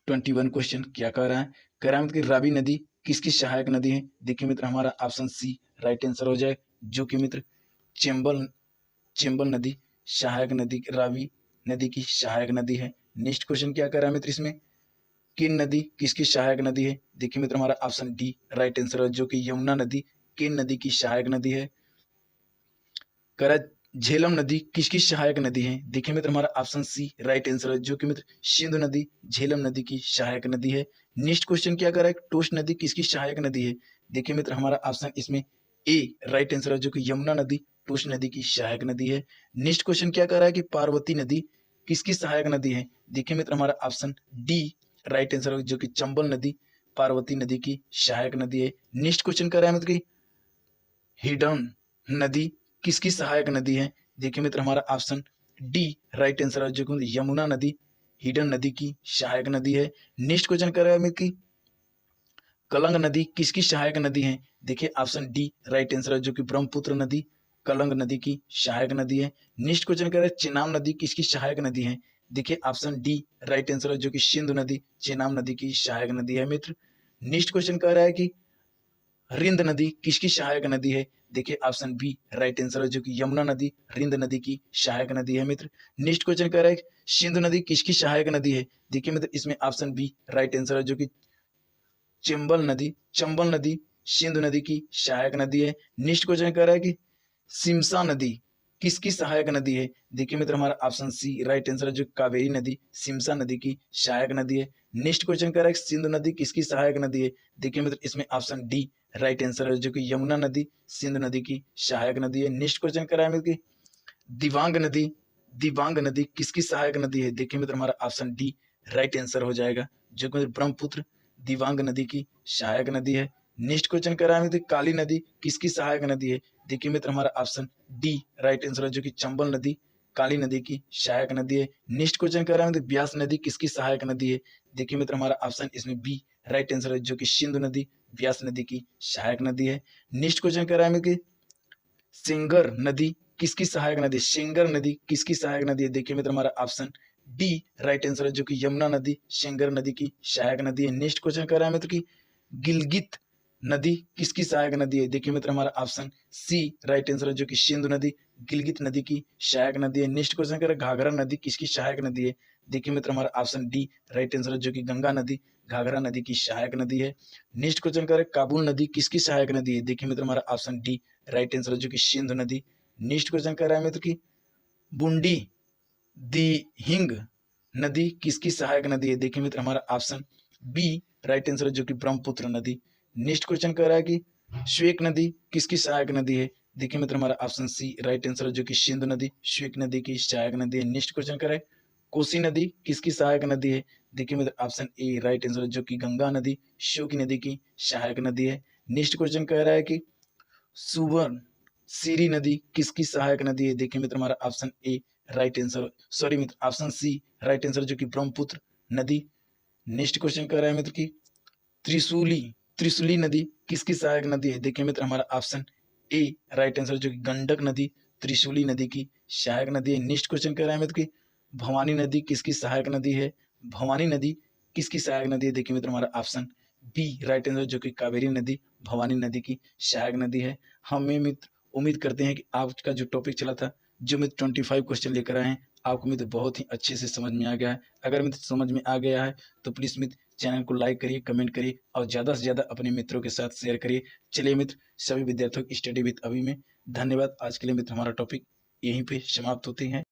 21 question क्या कह रहा है, कह रहा है मित्र कि रावी नदी किसकी सहायक नदी है। देखिए मित्र हमारा ऑप्शन सी राइट आंसर हो जाए, जो कि मित्र चेंबल चेंबल नदी सहायक नदी, रावी नदी की सहायक नदी है। नेक्स्ट क्वेश्चन क्या कर रहा है मित्र इसमें, किन नदी किसकी सहायक नदी है। देखिए मित्र हमारा ऑप्शन डी राइट आंसर है, जो कि यमुना नदी किन नदी की सहायक नदी है। कह झेलम नदी किसकी सहायक नदी है। देखिए मित्र हमारा ऑप्शन सी राइट आंसर है, जो कि मित्र सिंधु नदी झेलम नदी की सहायक नदी है। नेक्स्ट क्वेश्चन क्या कर रहा है, टोस नदी किसकी सहायक नदी है। देखिए मित्र हमारा ऑप्शन इसमें ए राइट आंसर है, जो कि यमुना नदी टोस नदी की सहायक नदी है। नेक्स्ट क्वेश्चन क्या कर रहा है कि पार्वती नदी किसकी सहायक नदी है। देखिए मित्र हमारा ऑप्शन डी राइट आंसर है, जो कि चंबल नदी पार्वती नदी की सहायक नदी है। नेक्स्ट क्वेश्चन कर रहा है मित्र कि हिडन नदी किसकी सहायक नदी है। देखिए मित्र हमारा ऑप्शन डी राइट आंसर है, जो कि यमुना नदी हिडन नदी की सहायक नदी है। नेक्स्ट क्वेश्चन कर रहा है मित्र कि कलंग नदी किसकी सहायक नदी है। देखिए ऑप्शन डी राइट आंसर है, जो कि ब्रह्मपुत्र नदी कलंग नदी की सहायक नदी है। नेक्स्ट क्वेश्चन कर रहा है चेनाब नदी किसकी सहायक नदी है। देखिए ऑप्शन डी राइट आंसर है, जो कि सिंधु नदी चेनाब नदी की सहायक नदी है मित्र। नेक्स्ट क्वेश्चन कह रहा है कि रिंद नदी किसकी सहायक नदी है। देखिए ऑप्शन बी राइट आंसर है, जो कि यमुना नदी रिंद नदी की सहायक नदी है मित्र। नेक्स्ट क्वेश्चन कह रहा है सिंधु नदी किसकी सहायक नदी है। देखिए मित्र इसमें ऑप्शन बी राइट आंसर है, जो कि चंबल नदी सिंधु नदी की सहायक नदी है। नेक्स्ट क्वेश्चन कह रहा है कि सिमसा नदी किसकी सहायक नदी है। देखिए मित्र हमारा ऑप्शन सी राइट आंसर है, जो कावेरी नदी सिमसा नदी की सहायक नदी है। नेक्स्ट क्वेश्चन कह रहा है सिंधु नदी किसकी सहायक नदी है। देखिए मित्र इसमें ऑप्शन डी राइट आंसर है, जो कि यमुना नदी सिंधु नदी की सहायक नदी है। नेक्स्ट क्वेश्चन कह रहा है मित्र दिबांग नदी किसकी सहायक नदी है। देखिए मित्र हमारा ऑप्शन डी राइट आंसर हो जाएगा, जो कि ब्रह्मपुत्र दिबांग नदी की सहायक नदी है। नेक्स्ट क्वेश्चन कह रहा है मित्र काली नदी किसकी सहायक नदी है। देखिए मित्र हमारा ऑप्शन डी राइट आंसर है, जो कि चंबल नदी काली नदी की सहायक नदी है। नेक्स्ट क्वेश्चन कह रहा है मित्र ब्यास नदी किसकी सहायक नदी है। देखिए मित्र हमारा ऑप्शन इसमें बी राइट आंसर है, जो कि सिंधु नदी ब्यास नदी की सहायक नदी है। नेक्स्ट क्वेश्चन कह रहा है कि सेंगर नदी किसकी सहायक नदी, सेंगर नदी किसकी सहायक नदी है। देखिए मित्र हमारा ऑप्शन डी राइट आंसर है, जो कि यमुना नदी सेंगर नदी की सहायक नदी है। नेक्स्ट क्वेश्चन कर रहा है मित्र कि गिलगित नदी किसकी सहायक नदी है। देखिए मित्र हमारा ऑप्शन सी राइट आंसर है, जो कि सिंधु नदी गिलगित नदी की सहायक नदी है। नेक्स्ट क्वेश्चन कर रहा है घाघरा नदी किसकी सहायक नदी है। देखिए मित्र हमारा ऑप्शन डी राइट आंसर है, जो कि गंगा नदी घाघरा नदी की सहायक नदी है। नेक्स्ट क्वेश्चन कर रहे काबुल नदी किसकी सहायक नदी है। देखिए मित्र हमारा ऑप्शन डी राइट आंसर है, जो कि सिंधु नदी। नेक्स्ट क्वेश्चन कर रहा है मित्र की बुंडी दी हिंग नदी किसकी सहायक नदी है। देखिए मित्र हमारा ऑप्शन बी राइट आंसर है, जो कि ब्रह्मपुत्र नदी। नेक्स्ट क्वेश्चन कर रहा है कि श्वेक नदी किसकी सहायक नदी है। देखिए मित्र हमारा ऑप्शन सी राइट आंसर है, जो कि सिंधु नदी श्वेक नदी की सहायक नदी है। नेक्स्ट क्वेश्चन कर रहा है कोसी नदी किसकी सहायक नदी है। देखिए मित्र ऑप्शन ए राइट आंसर है, जो कि गंगा नदी श्योक नदी की सहायक नदी है। नेक्स्ट क्वेश्चन कह रहा है कि सुवर्ण सीरी नदी किसकी सहायक नदी है। देखिए मित्र हमारा option A right answer, sorry मित्र ऑप्शन सी राइट आंसर, जो कि ब्रह्मपुत्र नदी। नेक्स्ट क्वेश्चन कह रहा है मित्र की त्रिशूली त्रिशूली नदी किसकी सहायक नदी है। देखिए मित्र हमारा ऑप्शन ए राइट आंसर, जो कि गंडक नदी त्रिशूली नदी की सहायक नदी है। नेक्स्ट क्वेश्चन कह रहा है मित्र की भवानी नदी किसकी सहायक नदी है। भवानी नदी किसकी सहायक नदी है। देखिए मित्र हमारा ऑप्शन बी राइट आंसर, जो कि कावेरी नदी भवानी नदी की सहायक नदी है। हमें मित्र उम्मीद करते हैं कि आज का जो टॉपिक चला था, जो मित्र 25 क्वेश्चन लेकर आए हैं, आपको मित्र बहुत ही अच्छे से समझ में आ गया है। अगर मित्र समझ में आ गया है तो प्लीज़ मित्र चैनल को लाइक करिए, कमेंट करिए और ज़्यादा से ज़्यादा अपने मित्रों के साथ शेयर करिए। चलिए मित्र, सभी विद्यार्थियों की स्टडी विद अभी में धन्यवाद। आज के लिए मित्र हमारा टॉपिक यहीं पे समाप्त होती है।